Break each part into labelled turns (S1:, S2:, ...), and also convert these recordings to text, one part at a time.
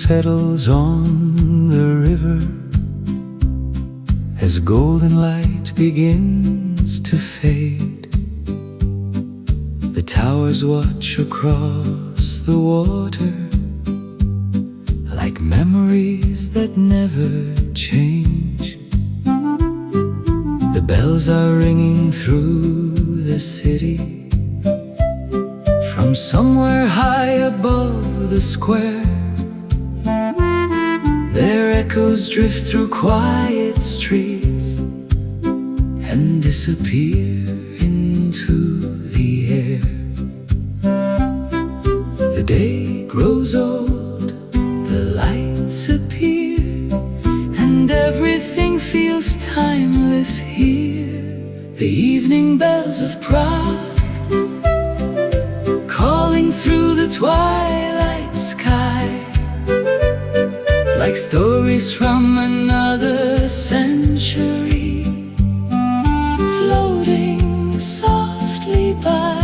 S1: settles on the river as golden light begins to fade. The towers watch across the water like memories that never change. The bells are ringing through the city from somewhere high above the square. Their echoes drift through quiet streets and disappear into the air. The day grows old, the lights appear, and everything feels timeless here. The evening bells of Prague, calling through the twilight sky, like stories from another century, floating softly by.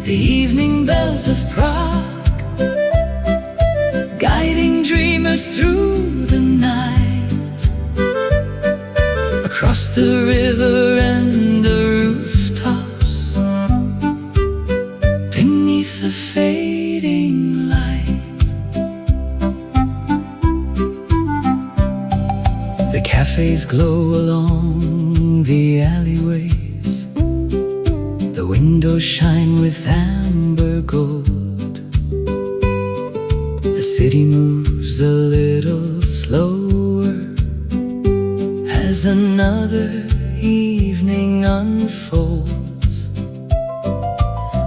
S1: The evening bells of Prague, guiding dreamers through the night, across the river and the rooftops, beneath the fading light. The cafés glow along the alleyways, the windows shine with amber gold. The city moves a little slower as another evening unfolds.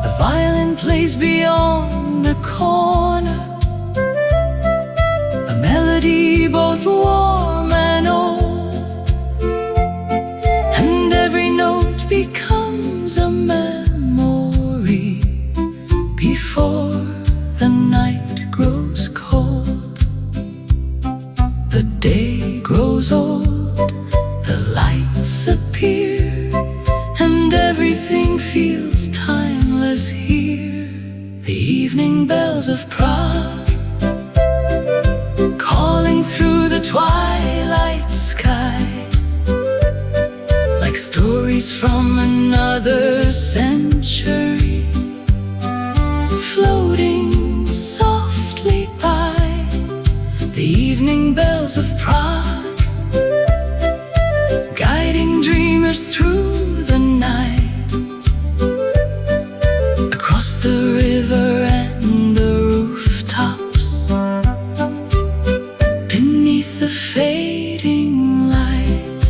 S1: A violin plays beyond the corner, a melody both warm and old, and every note becomes a memory before the night grows cold. The day grows old, the lights appear, and everything feels timeless here. The evening bells of Prague, calling through the twilight sky, like stories from another century, floating softly by. The evening bells of Prague, guiding dreamers through the night, across the river and the rooftops, beneath the fading light.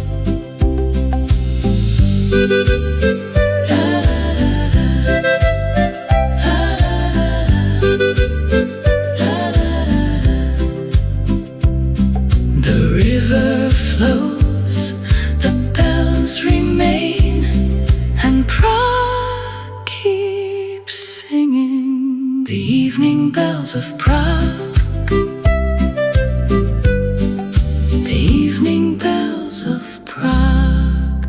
S1: The river flows, the bells remain, and Prague keeps singing. The evening bells of Prague, the evening bells of Prague.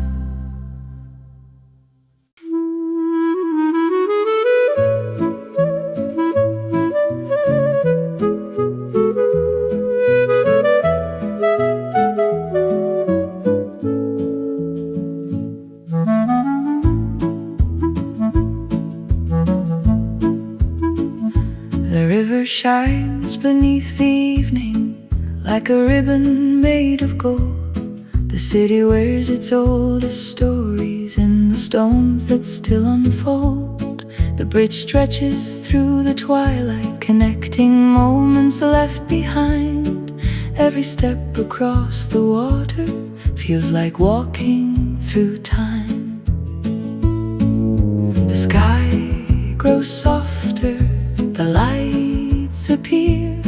S1: The river shines beneath the evening like a ribbon made of gold. The city wears its oldest stories in the stones that still unfold. The bridge stretches through the twilight, connecting moments left behind. Every step across the water feels like walking through time. The sky grows softer, the lights appear,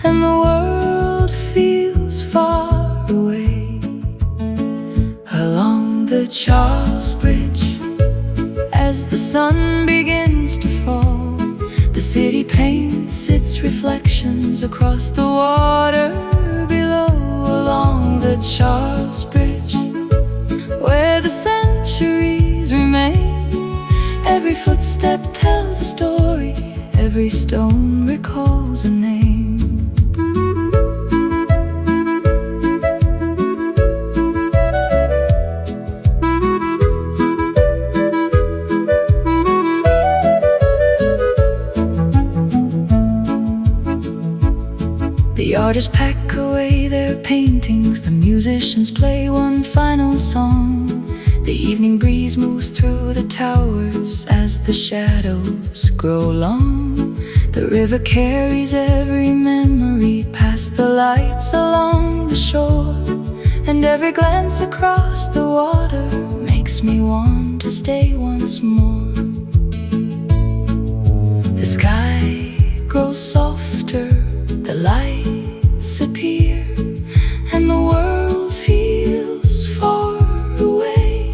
S1: and the world feels far away. Along the Charles Bridge, as the sun begins to fall, the city paints its reflections across the water below. Along the Charles Bridge, where the centuries remain, every footstep tells a story, every stone recalls a name. artists pack away their paintings, the musicians play one final song. The evening breeze moves through the towers as the shadows grow long. The river carries every memory past the lights along the shore, and every glance across the water makes me want to stay once more. The sky grows softer, the lights appear, and the world feels far away.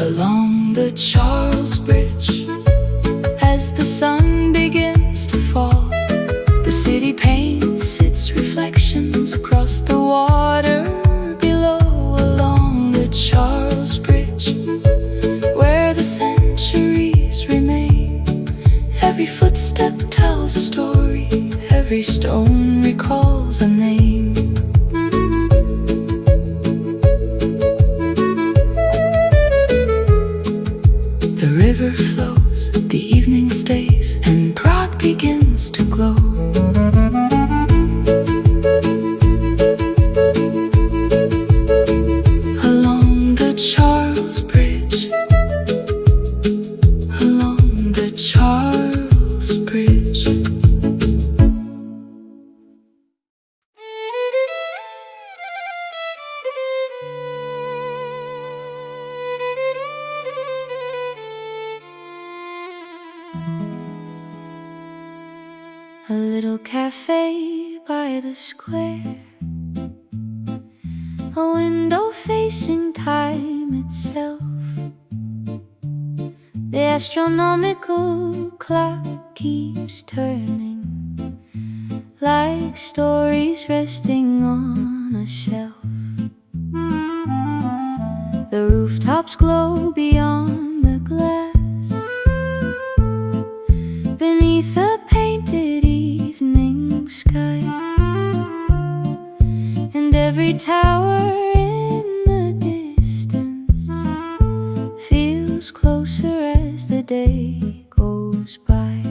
S1: Along the Charles Bridge, as the sun begins to fall, the city paints its reflections across the water below. Along the Charles Bridge, where the centuries remain, every footstep tells a story, every stone recalls a name. The river flows, the evening stays, and Prague begins to glow. Along the Charles Bridge, along the Charles Bridge. A little cafe by the square, a window facing time itself. The astronomical clock keeps turning, like stories resting on a shelf. The rooftops glow beyond the glass, beneath a painted evening sky, and every tower in the distance feels closer as the day goes by.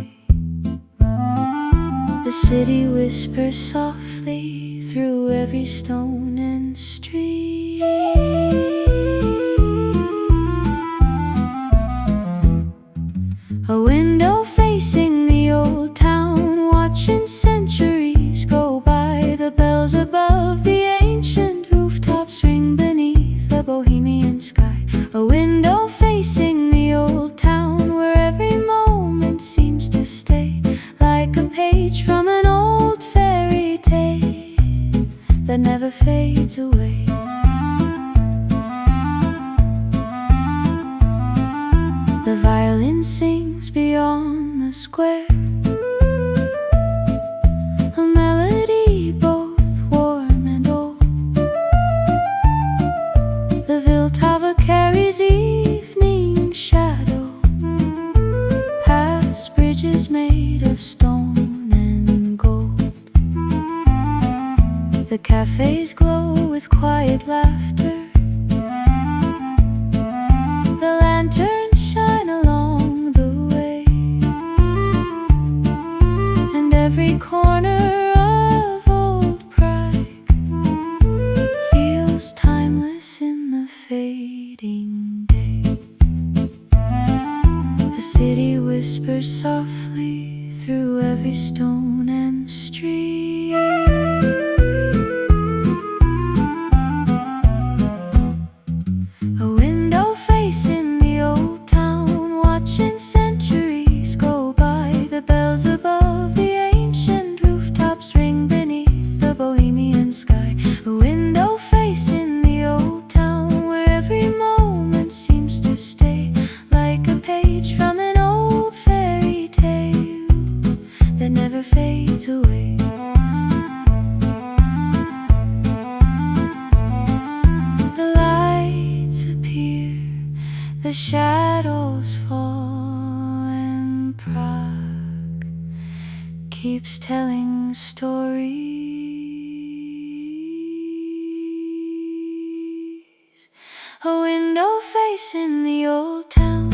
S1: The city whispers softly through every stone and street. A window facing the old town, watching centuries go by. The bells above the ancient rooftops ring beneath the Bohemian sky. A window facing the old town, where every moment seems to stay, like a page from an old fairy tale that never fades away. The violin sings beyond the square, a melody both warm and old. The Vltava carries evening shadow past bridges made of stone and gold. The cafés glow with quiet laughter, the lanterns shine along the way, and every corner of old Prague feels timeless in the fading day. The city whispers softly through every stone and street. A window facing the old town, watching centuries go by. The bells above the ancient rooftops ring beneath the Bohemian sky. A window facing the old town, where every moment seems to stay, like a page from an old fairy tale that never fades away. The lights appear, the shadows fall, and Prague keeps telling stories. A window facing the old town,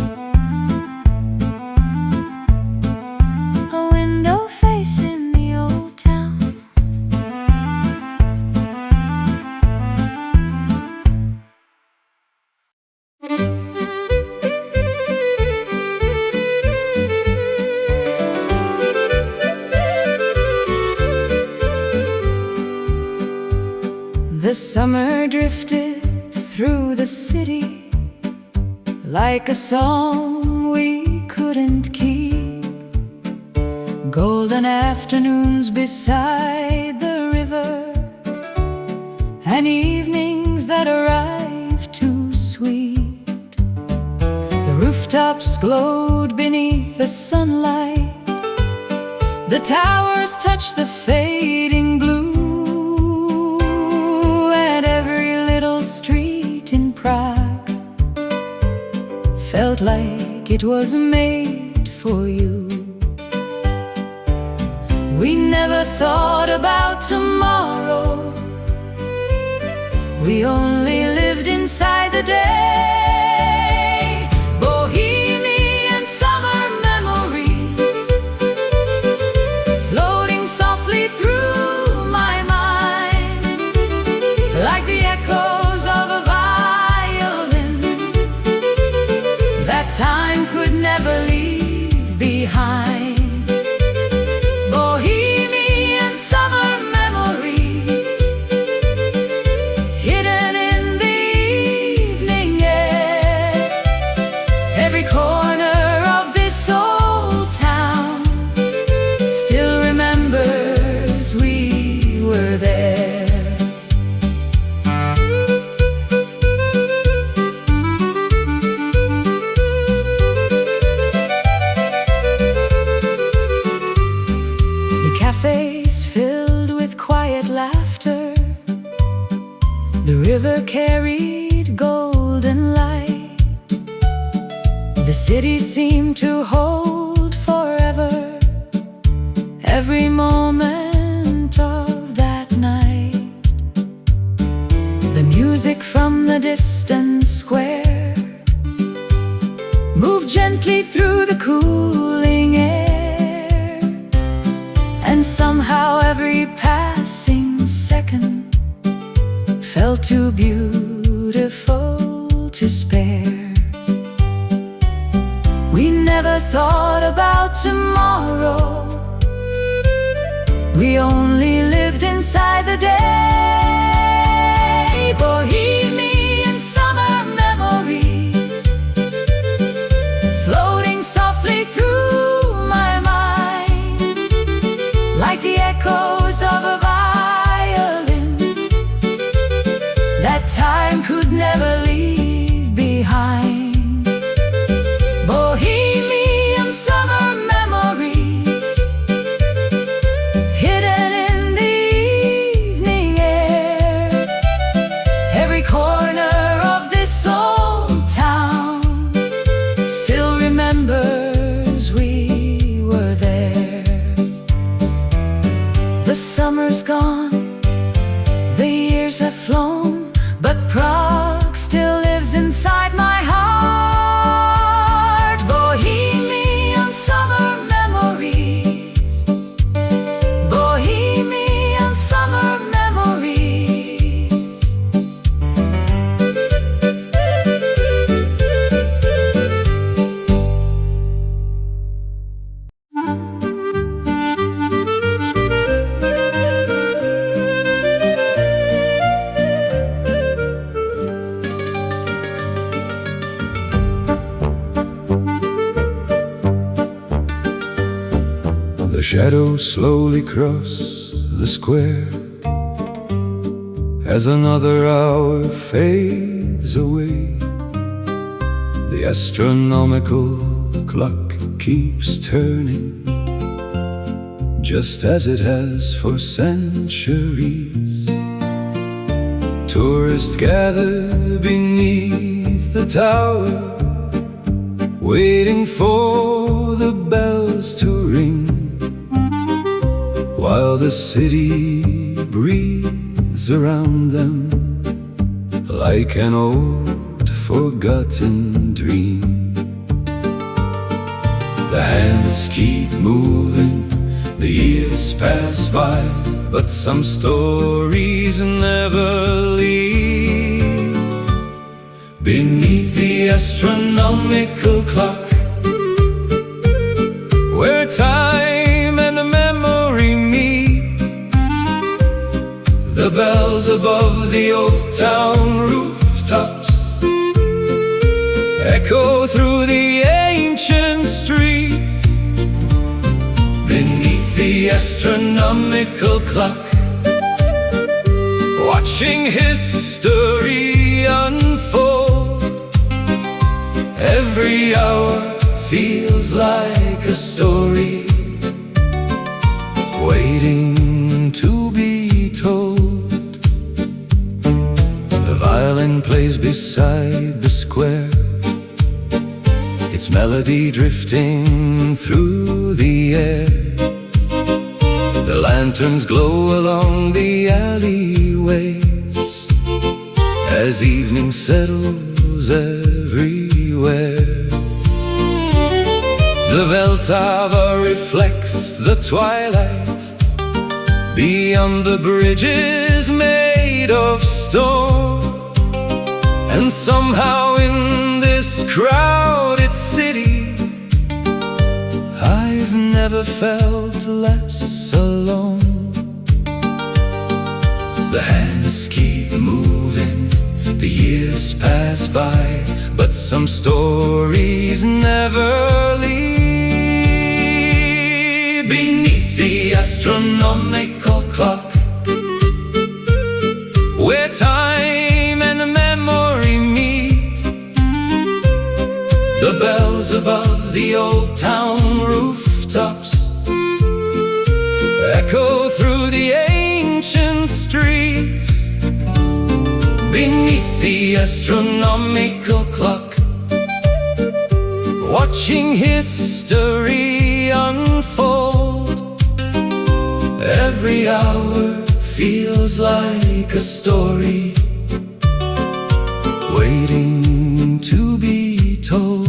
S1: a window facing the old town. The summer drifted through the city like a song we couldn't keep. Golden afternoons beside the river, and evenings that arrived too sweet. The rooftops glowed beneath the sunlight, the towers touched the fading blue, and every little street in Prague felt like it was made for you. We never thought about tomorrow, we only lived inside the day. Bohemian summer memories floating softly through my mind, like the echoes of a violin that time could never leave behind. Bohemian summer memories hidden in the evening air. Every corner of this old town still remembers we were there. The cafés filled with quiet laughter, the river carried golden light. The city seemed to hold forever every moment of that night. The music from the distant square moved gently through the cooling air, and somehow every passing second felt too beautiful to spare. We never thought about tomorrow, we only lived inside the day. Bohemian summer memories floating softly through my mind, like the echoes of a violin that time could never leave behind. Bohemian summer memories hidden in the evening air. Every corner of this old town still remembers we were there. The summer's gone, the years have flown, but Prague still lives inside my heart. Bohemian summer memories, Bohemian summer memories.
S2: The shadows slowly cross the square as another hour fades away. The astronomical clock keeps turning, just as it has for centuries. Tourists gather beneath the tower, waiting for the bells to ring, while the city breathes around them like an old forgotten dream. The hands keep moving, the years pass by, but some stories never leave. Beneath the astronomical clock, where time and memory meet, the bells above the old town rooftops echo through the ancient streets. Beneath the astronomical clock, watching history unfold. Every hour feels like a story, waiting to be told. The violin plays beside the square, its melody drifting through the air. The lanterns glow along the alleyways as evening settles everywhere. The Vltava reflects the twilight beyond the bridges made of stone. And somehow in this crowded city, I've never felt less alone. The hands keep moving, the years pass by, but some stories never leave. Beneath the astronomical clock, where time and memory meet, the bells above the old town rooftops echo through the ancient streets. Beneath the astronomical clock, watching history unfold. Every hour feels like a story, waiting to be told.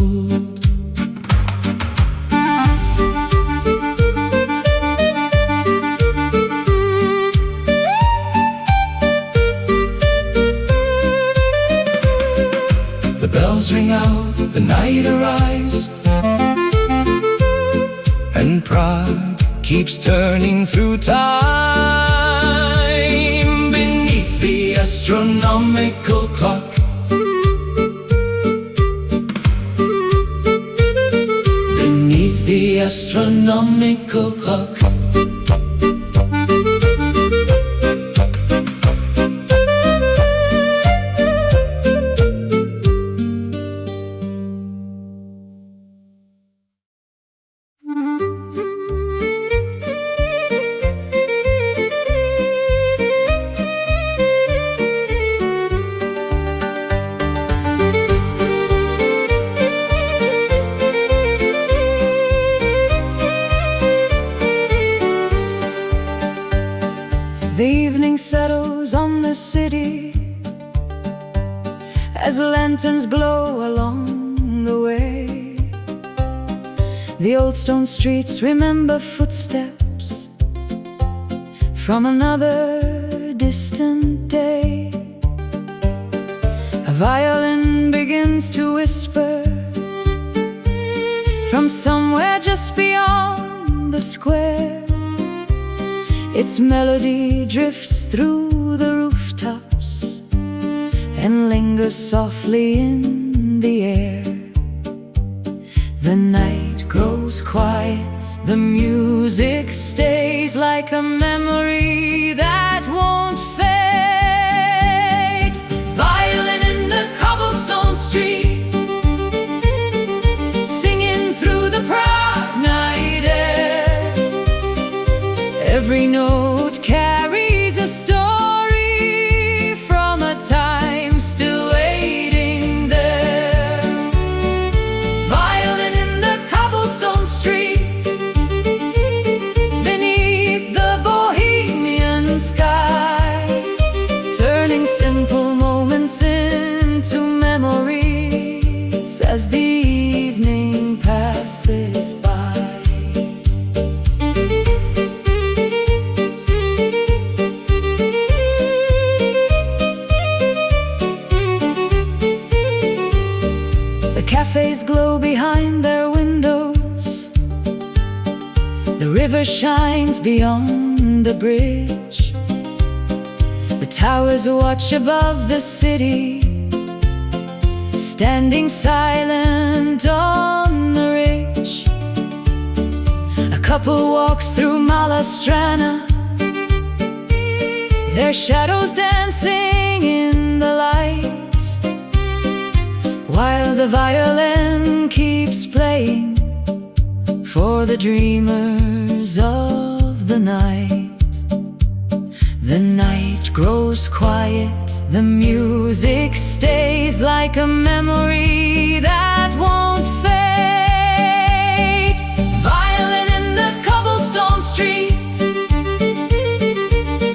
S2: The bells ring out, the night arrives, and Prague keeps turning through time. Beneath the astronomical clock, beneath the astronomical clock.
S1: The evening settles on the city as lanterns glow along the way. The old stone streets remember footsteps from another distant day. A violin begins to whisper from somewhere just beyond the square. Its melody drifts through the rooftops and lingers softly in the air. The night grows quiet, the music stays like a memory that won't fade. Violin in the cobblestone street, singing through the Prague night air. Every note carries a story from a time still waiting there. Violin in the cobblestone street, beneath the Bohemian sky, turning simple moments into memories as the evening passes by. Cafés glow behind their windows, the river shines beyond the bridge. The Towers watch above the city, standing silent on the ridge. A couple walks through Mala Strana, their shadows dancing in the light, while the violin keeps playing for the dreamers of the night. The night grows quiet, the music stays like a memory that won't fade. Violin in the cobblestone street,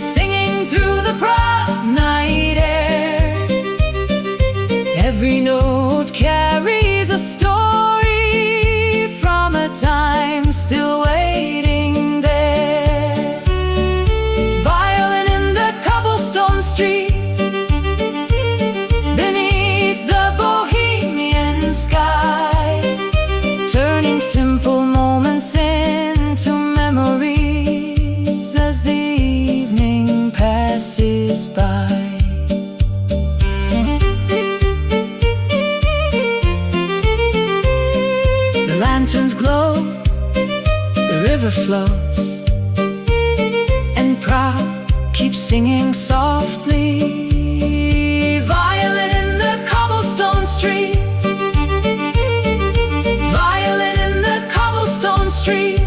S1: singing through the Prague night air. Every note carries a story from a time still waiting there. Violin in the cobblestone street, beneath the Bohemian sky, turning simple moments into memories as the evening passes by. The lanterns glow, the river flows, and Prague keeps singing softly. Violin in the cobblestone street, violin in the cobblestone street.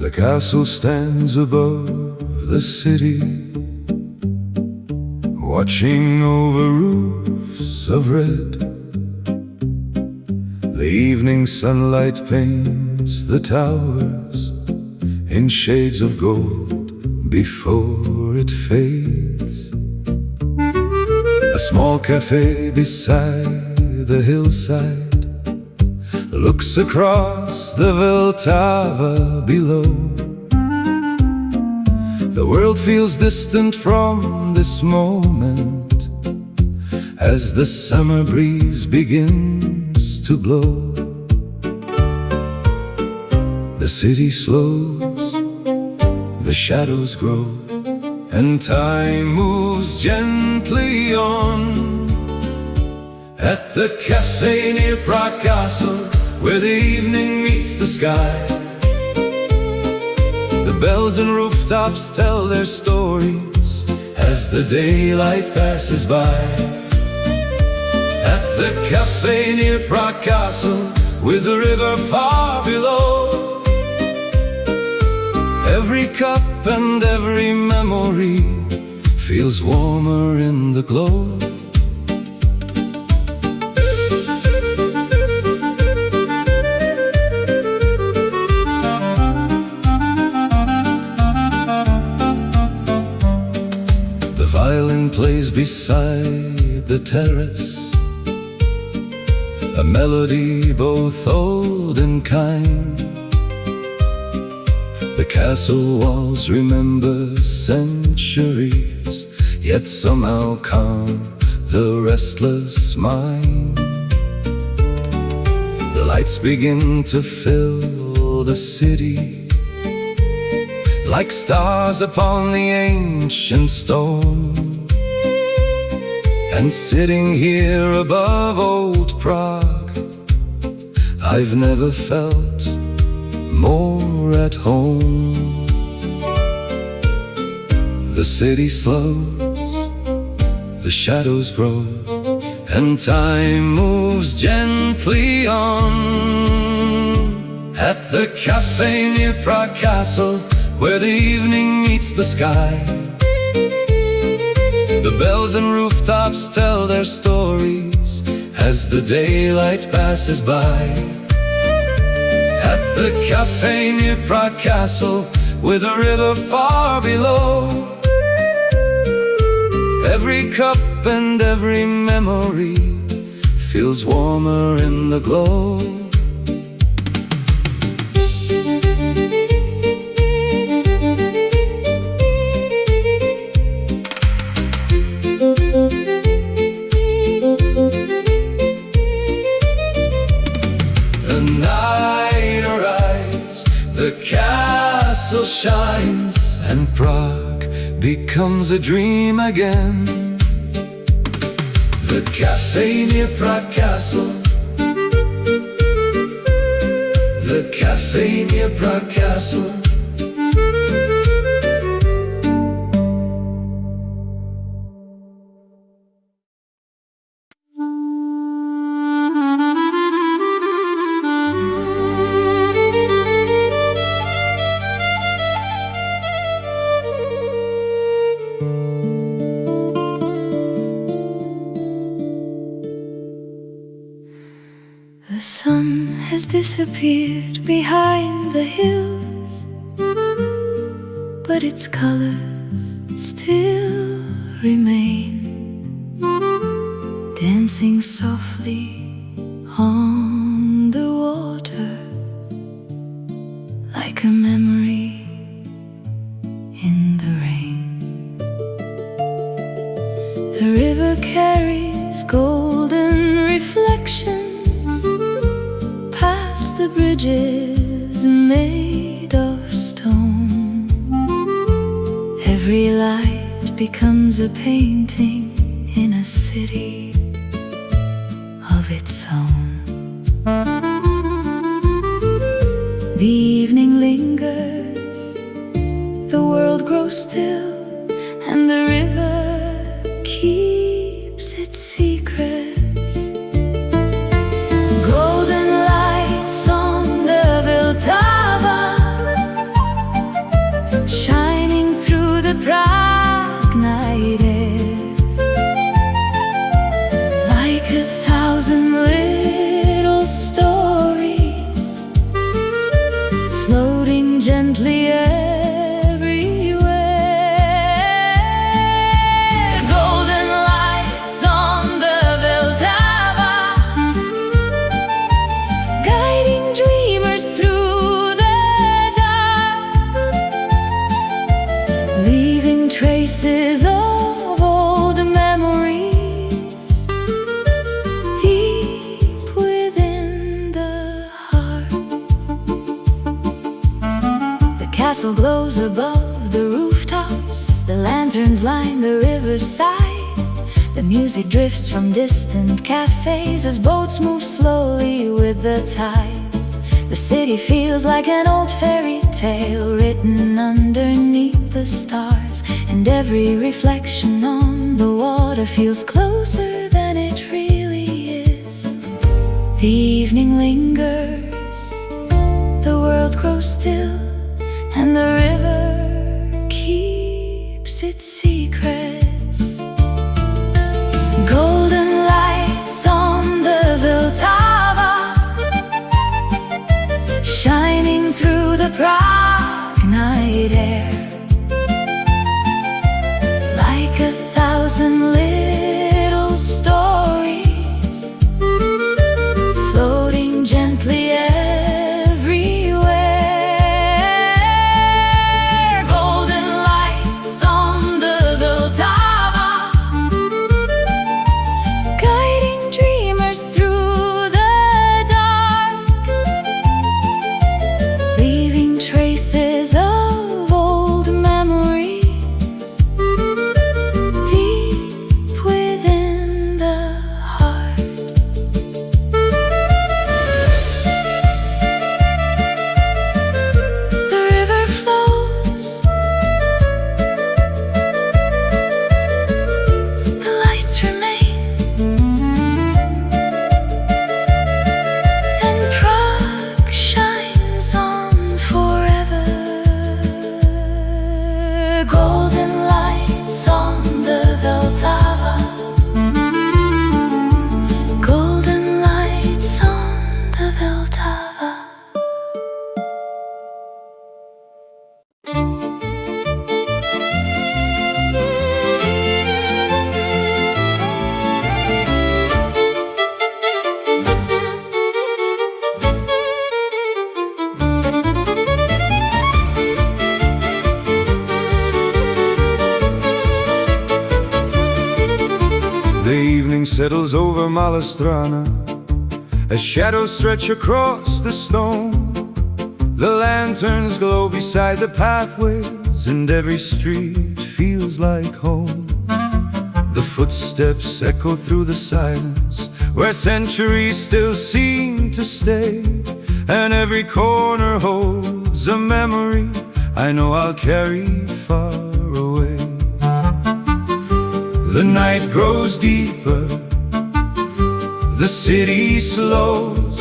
S2: The castle stands above the city, watching over roofs of red. The evening sunlight paints the towers in shades of gold before it fades. A small cafe beside the hillside looks across the Vltava below. The world feels distant from this moment as the summer breeze begins to blow. The city slows, the shadows grow, and time moves gently on. At the cafe near Prague Castle, where the evening meets the sky, the bells and rooftops tell their stories as the daylight passes by. At the cafe near Prague Castle, with the river far below, every cup and every memory feels warmer in the glow. The violin plays beside the terrace, a melody both old and kind. The castle walls remember centuries, yet somehow calm the restless mind. The lights begin to fill the city, like stars upon the ancient stone. And sitting here above old Prague, I've never felt more at home. The city slows, the shadows grow, and time moves gently on. At the cafe near Prague Castle, where the evening meets the sky. The bells and rooftops tell their stories as the daylight passes by. At the cafe near Prague Castle, with a river far below, every cup and every memory feels warmer in the glow. The night arrives, the castle shines, and Prague becomes a dream again. The cafe near Prague Castle, the cafe near Prague Castle.
S1: The sun has disappeared behind the hills, but its colors still remain, dancing softly on the water, like a memory in the rain. The river carries golden reflections past the bridges made of stone. Every light becomes a painting in a city of its own. The evening lingers, the world grows still, and the river keeps its secrets. Golden lights on the Vltava, shining through the Prague night air, like 1,000 little stories floating gently everywhere. Golden lights on the Vltava, guiding dreamers through the dark, leaving traces of old memories deep within the heart. The castle glows above the rooftops, the lanterns line the riverside. The music drifts from distant cafés as boats move slowly with the tide. The city feels like an old fairy tale written underneath the stars, and every reflection on the water feels closer than it really is. The evening lingers, the world grows still, and the river keeps its secrets. Golden lights on the Vltava, shining through the Prague night air, like 1,000 little stories floating gently everywhere.
S2: The evening settles over Strana as shadows stretch across the stone. The lanterns glow beside the pathways, and every street feels like home. The footsteps echo through the silence, where centuries still seem to stay. And every corner holds a memory I know I'll carry far away. The night grows deeper, the city slows,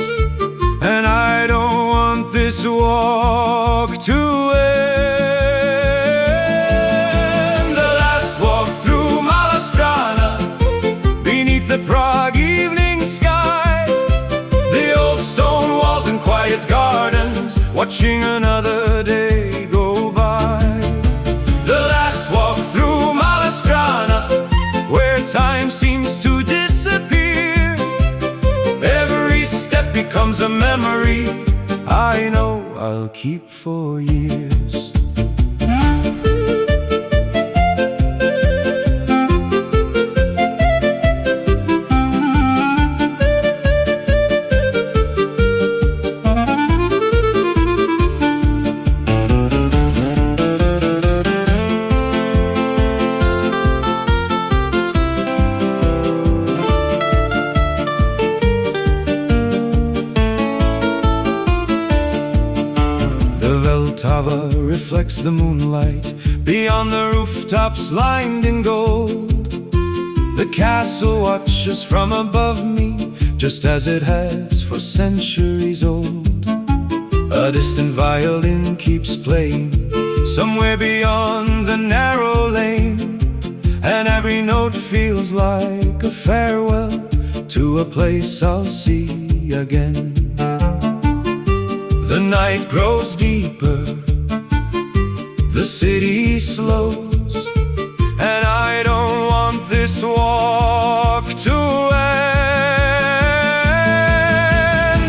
S2: and I don't want this walk to end. The last walk through Strana, beneath the Prague evening sky. The old stone walls and quiet gardens, watching another day go by. The last walk through Strana, where time seems to disappear. Every step becomes a memory I know I'll keep for years. Vltava reflects the moonlight beyond the rooftops lined in gold. The castle watches from above me, just as it has for centuries old. A distant violin keeps playing somewhere beyond the narrow lane, and every note feels like a farewell to a place I'll see again. The night grows deeper, the city slows, and I don't want this walk to end.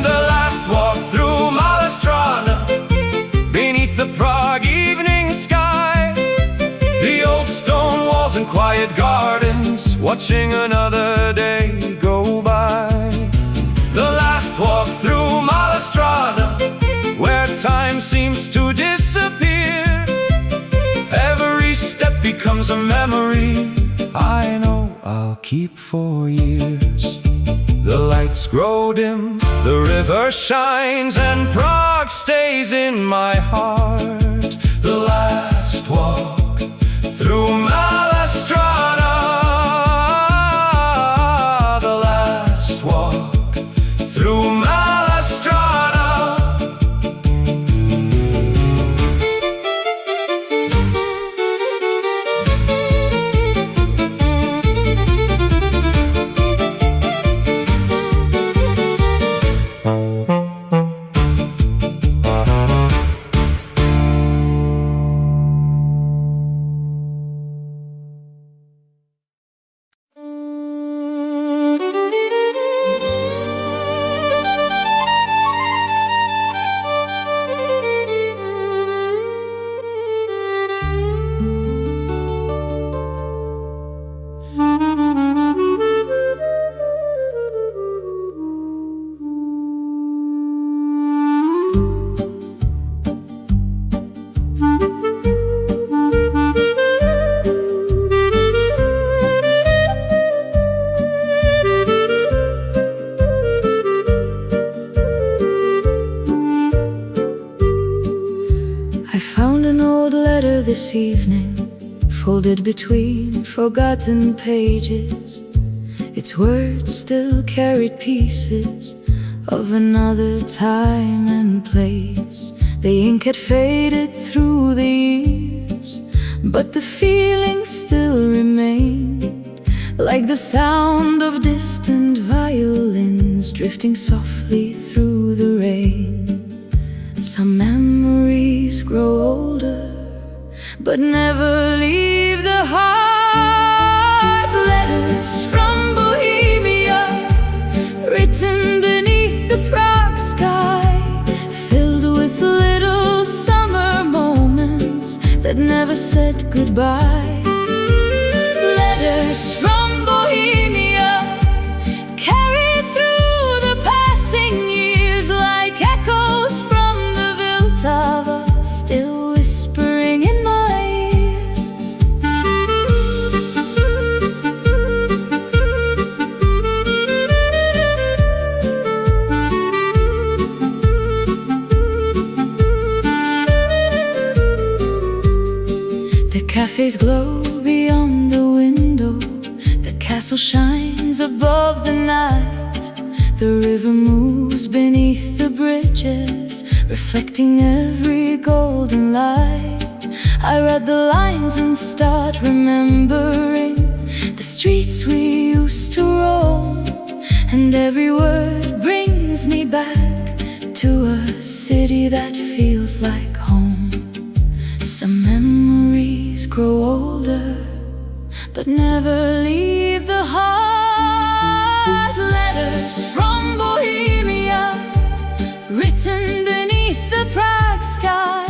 S2: The last walk through Strana, beneath the Prague evening sky. The old stone walls and quiet gardens, watching another day go by. The last walk through Strana, where time seems to disappear. Every step becomes a memory I know I'll keep for years. The lights grow dim, the river shines, and Prague stays in my heart. The last walk through Strana, the last walk through
S1: this evening, folded between forgotten pages. Its words still carried pieces of another time and place. The ink had faded through the years, but the feeling still remained, like the sound of distant violins drifting softly through the rain. Some memories grow older, but never leave the heart. Letters from Bohemia, written beneath the Prague sky, filled with little summer moments that never said goodbye. Letters from Bohemia, cafés glow beyond the window. The castle shines above the night. The river moves beneath the bridges, reflecting every golden light. I read the lines and start remembering the streets we used to roam, and every word brings me back to a city that feels like home. Some memories grow older, but never leave the heart. Letters from Bohemia, written beneath the Prague sky,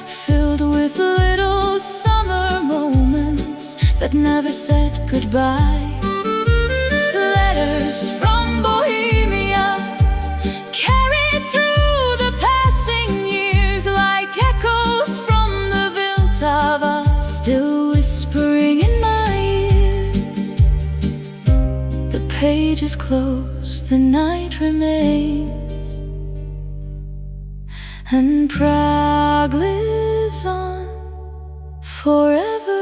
S1: filled with little summer moments that never said goodbye. Letters from Bohemia, carried through the passing years like echoes from the Vltava, still whispering in my ears. The page is closed, the night remains, and Prague lives on forever.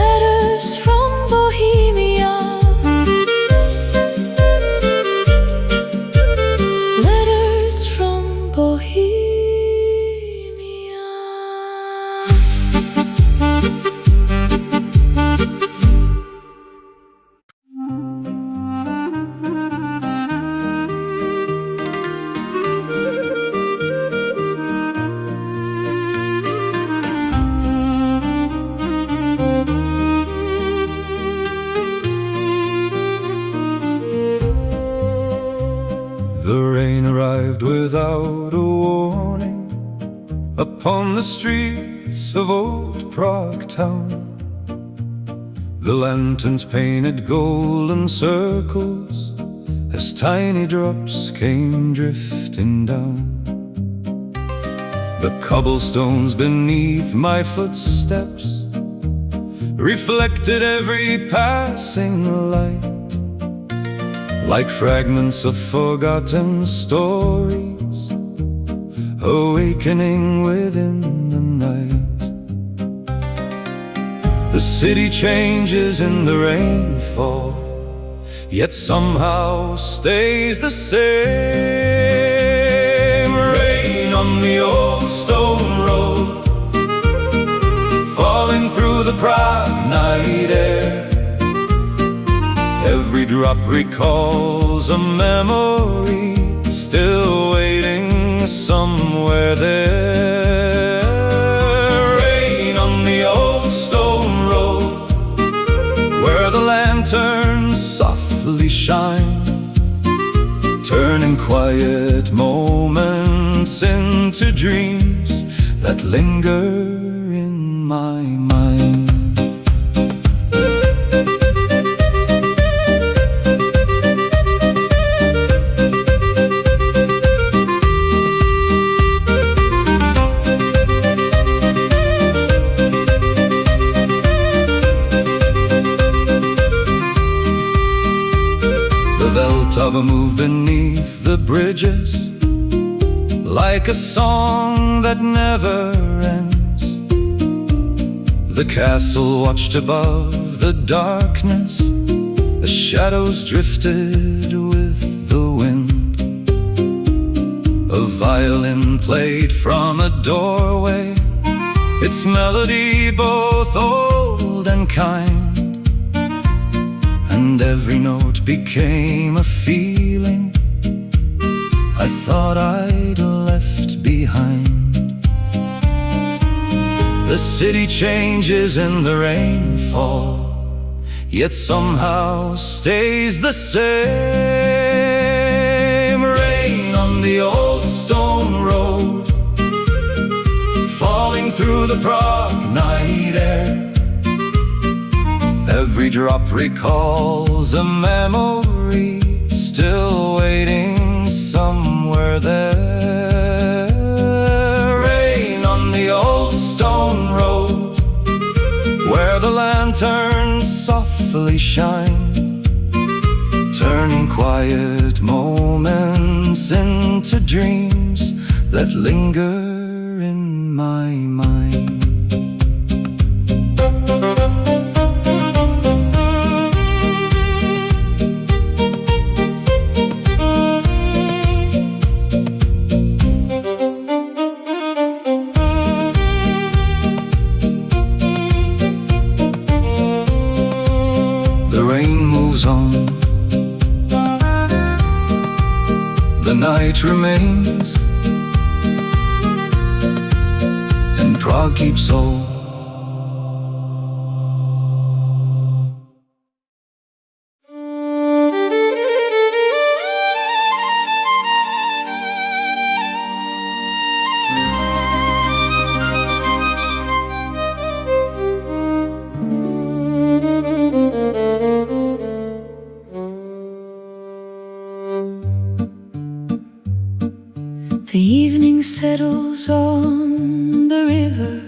S1: Letters from Bohemia, letters from Bohemia.
S2: The rain arrived without a warning upon the streets of old Prague town. The lanterns painted golden circles as tiny drops came drifting down. The cobblestones beneath my footsteps reflected every passing light, like fragments of forgotten stories awakening within the night. The city changes in the rainfall, yet somehow stays the same. Rain on the old stone road, falling through the Prague night air. Every drop recalls a memory still waiting somewhere there. Rain on the old stone road, where the lanterns softly shine, turning quiet moments into dreams that linger in my mind. The Vltava moved beneath the bridges like a song that never ends. The castle watched above the darkness, the shadows drifted with the wind. A violin played from a doorway, its melody both old and kind, and every note became a feeling I thought I'd left behind. The city changes in the rainfall, yet somehow stays the same. Rain on the old stone road, falling through the Prague night air. Every drop recalls a memory still waiting somewhere there. Rain on the old stone road, where the lanterns softly shine, turning quiet moments into dreams that linger in my mind. The rain moves on, the night remains, and Prague keeps on.
S1: The evening settles on the river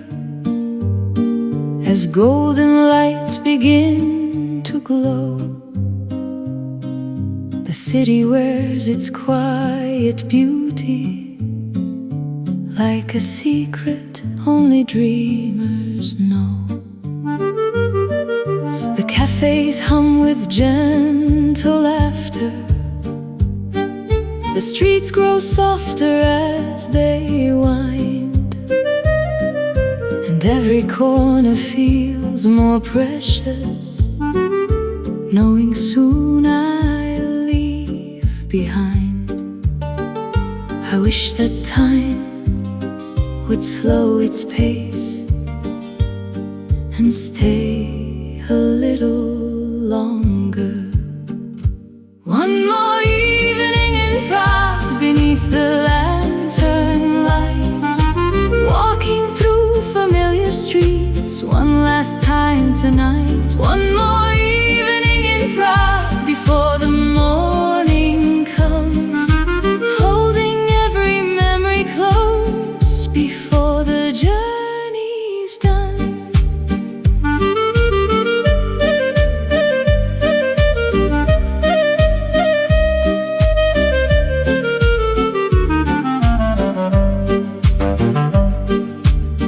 S1: as golden lights begin to glow. The city wears its quiet beauty like a secret only dreamers know. The cafés hum with gentle laughter. The streets grow softer as they wind, and every corner feels more precious, knowing soon I'll leave behind. I wish that time would slow its pace and stay a little longer. One more evening in Prague beneath the lantern light, walking through familiar streets one last time tonight. One more evening in Prague before the morning comes, holding every memory close before the journey's done.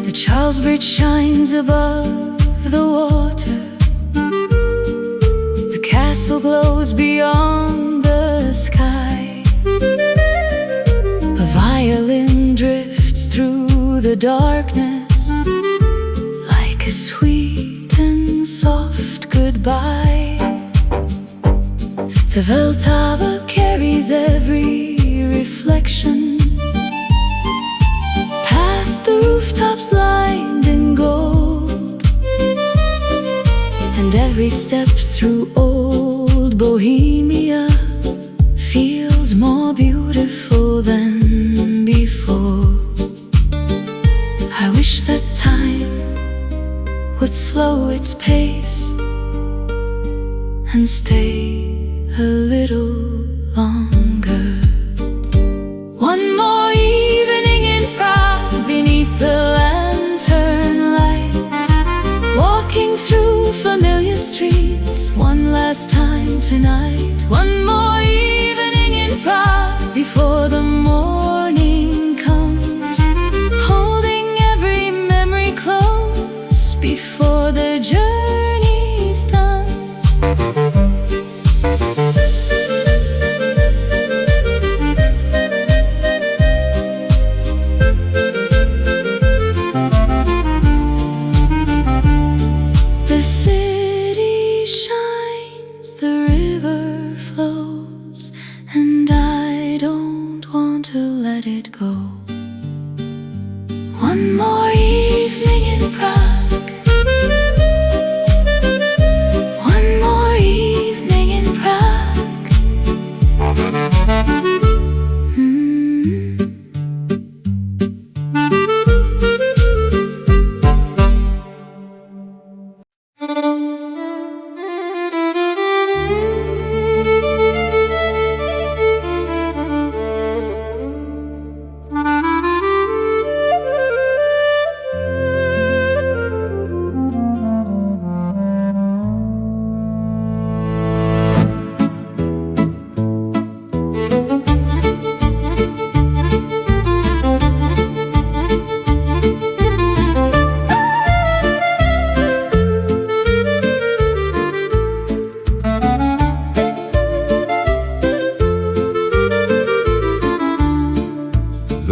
S1: The bridge shines above the water. The castle glows beyond the sky. A violin drifts through the darkness like a sweet and soft goodbye. The Vltava carries every reflection past the rooftops lined in gold, and every step through old Bohemia feels more beautiful than before. I wish that time would slow its pace and stay a little longer. One more evening in Prague beneath the lantern lights, walking through familiar streets one last time tonight. One more evening in Prague before the morning comes, holding every memory close before the journey's done. One more evening in Prague. One more evening in Prague.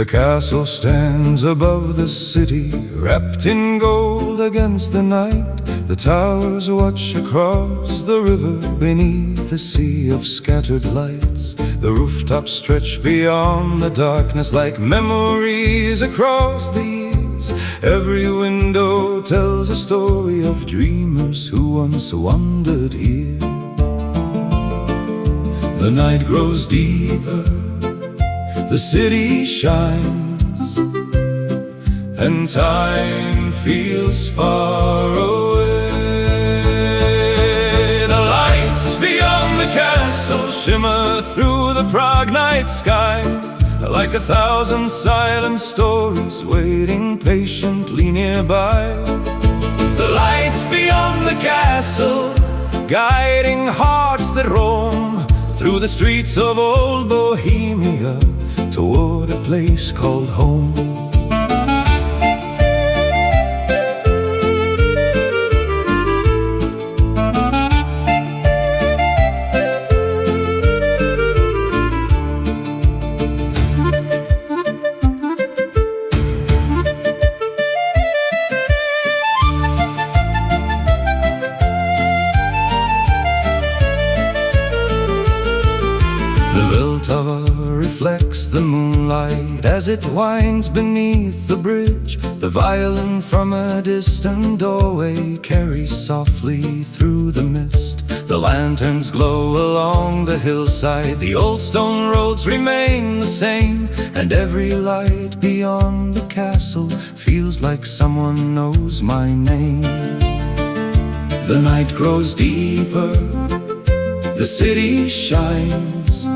S2: The castle stands above the city, wrapped in gold against the night. The towers watch across the river beneath a sea of scattered lights. The rooftops stretch beyond the darkness like memories across the years. Every window tells a story of dreamers who once wandered here. The night grows deeper, the city shines, and time feels far away. The lights beyond the castle shimmer through the Prague night sky, like 1,000 silent stories waiting patiently nearby. The lights beyond the castle, guiding hearts that roam through the streets of old Bohemia, toward a place called home. The Vltava reflects the moonlight as it winds beneath the bridge. The violin from a distant doorway carries softly through the mist. The lanterns glow along the hillside, the old stone roads remain the same, and every light beyond the castle feels like someone knows my name. The night grows deeper, the city shines,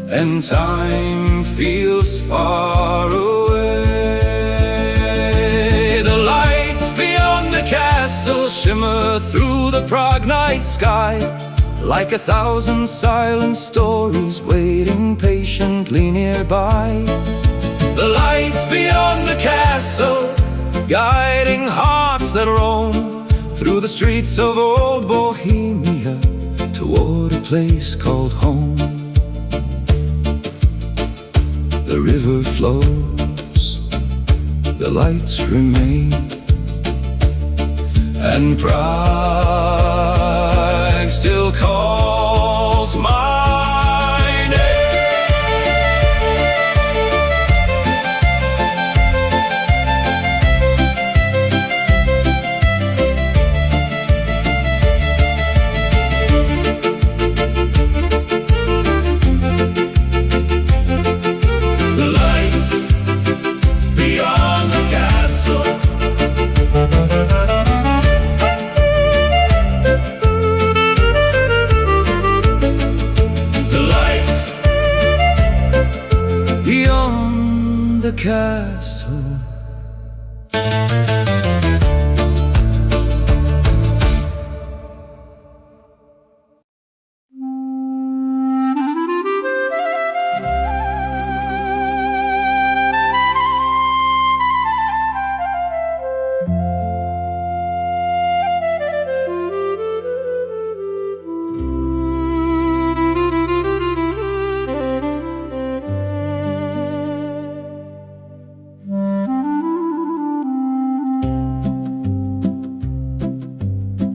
S2: and time feels far away. The lights beyond the castle shimmer through the Prague night sky, like 1,000 silent stories waiting patiently nearby. The lights beyond the castle, guiding hearts that roam through the streets of old Bohemia, toward a place called home. The river flows, the lights remain, and Prague still calls my name. The lights beyond the castle, the lights beyond the castle.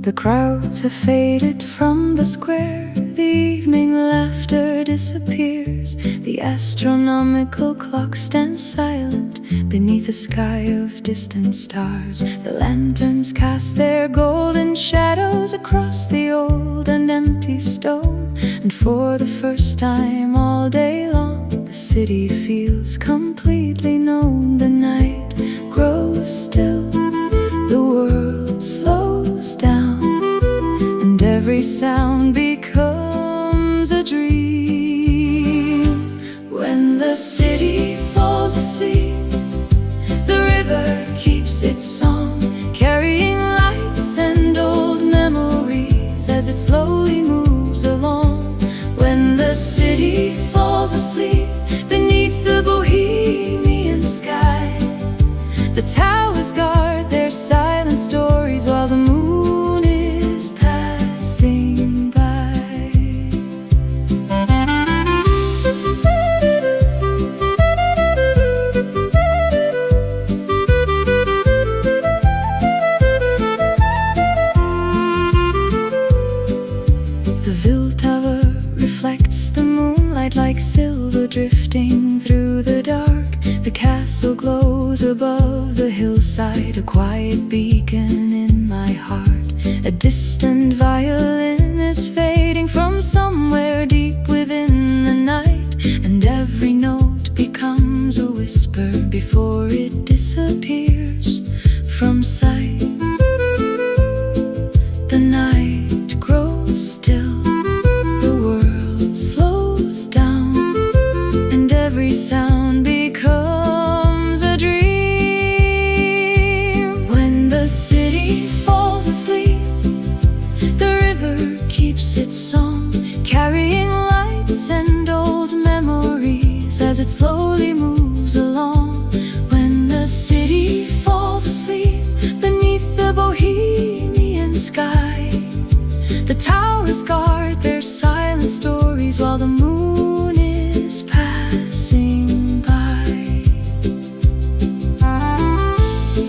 S1: The crowds have faded from the square, the evening laughter disappears. The astronomical clock stands silent beneath a sky of distant stars. The lanterns cast their golden shadows across the old and empty stone, and for the first time all day long, the city feels completely known. The night grows still, the world slows down, and every sound becomes a dream. When the city falls asleep, the river keeps its song, carrying lights and old memories as it slowly moves along. When the city falls asleep beneath the Bohemian sky, the towers guard their silent stories while the moon is passing by. moonlight like silver drifting through the dark. The castle glows above the hillside, a quiet beacon in my heart. A distant violin is fading from somewhere deep within the night, and every note becomes a whisper before it disappears from sight. The night grows still, the world slows down, and every sound becomes a dream. When the city falls asleep, the river keeps its song, carrying lights and old memories as it slowly moves along. When the city falls asleep beneath the Bohemian sky, the towers guard their silent stories while the moon is passing by.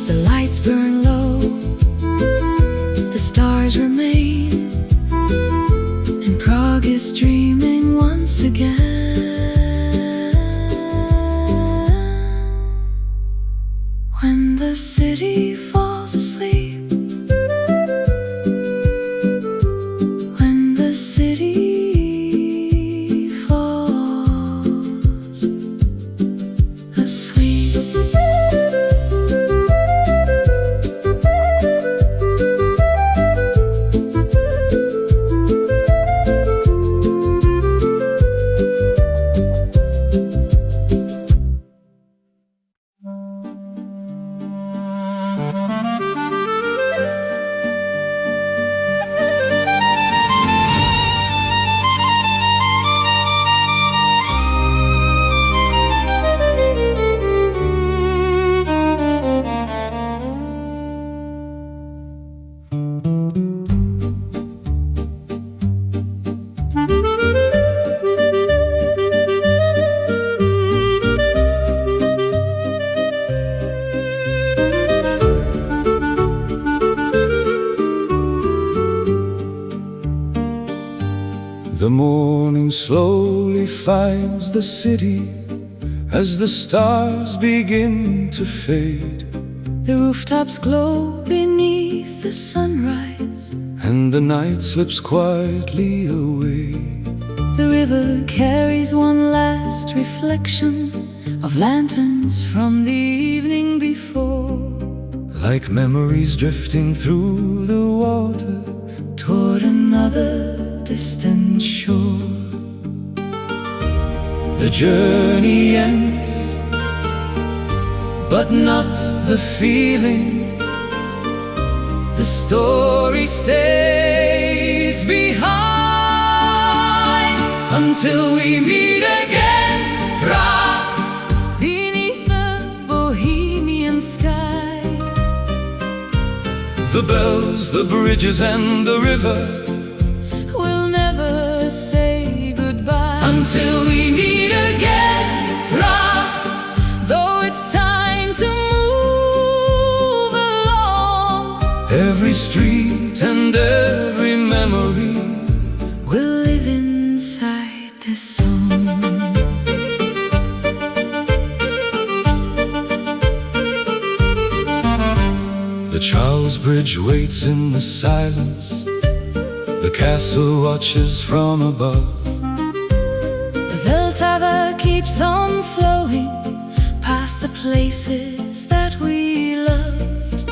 S1: The lights burn low, the stars remain, and Prague is dreaming once again. When the city falls asleep, when the city falls asleep.
S2: The morning slowly finds the city as the stars begin to fade.
S1: The rooftops glow beneath the sunrise,
S2: and the night slips quietly away.
S1: the river carries one last reflection of lanterns from the evening before,
S2: Like memories drifting through the water
S1: toward another distant shore.
S2: The journey ends, but not the feeling.
S1: The story stays behind
S2: Until we meet again, Prague.
S1: beneath the Bohemian sky.
S2: The bells, the bridges and the river,
S1: We'll never say goodbye
S2: until we meet again, Prague.
S1: though it's time to move along.
S2: Every street and every memory
S1: We'll live inside this song.
S2: The Charles Bridge waits in the silence. The castle watches from above.
S1: The Vltava keeps on flowing past the places that we loved.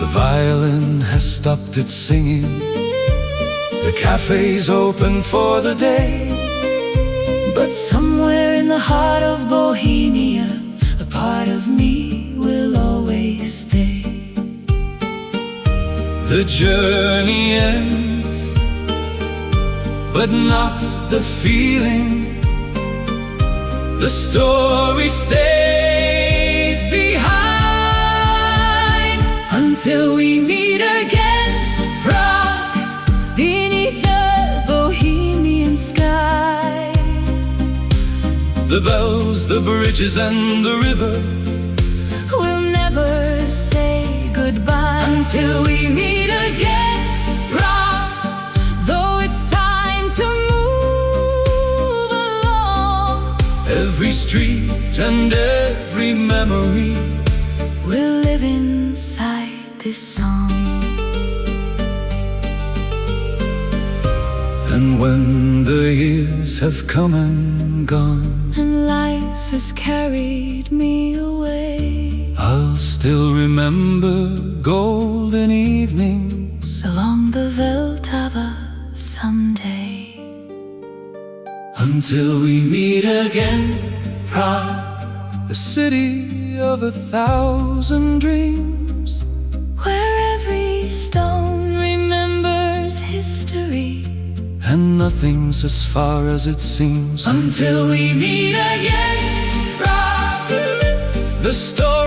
S2: The violin has stopped its singing. The cafés open for the day.
S1: But somewhere in the heart of Bohemia, a part of me will always stay.
S2: The journey ends, but not the feeling. The story stays behind until we meet again, Prague, beneath the Bohemian sky. The bells, the bridges and the river,
S1: We'll never say goodbye until we meet again, Prague, though it's time to move along.
S2: Every street and every memory
S1: will live inside this song.
S2: And when the years have come and gone,
S1: and life has carried me away,
S2: I'll still remember golden evenings
S1: along the Vltava someday.
S2: Until we meet again, Prague, the city of 1,000 dreams,
S1: where every stone remembers history,
S2: and nothing's as far as it seems.
S1: Until we meet again, Prague,
S2: The story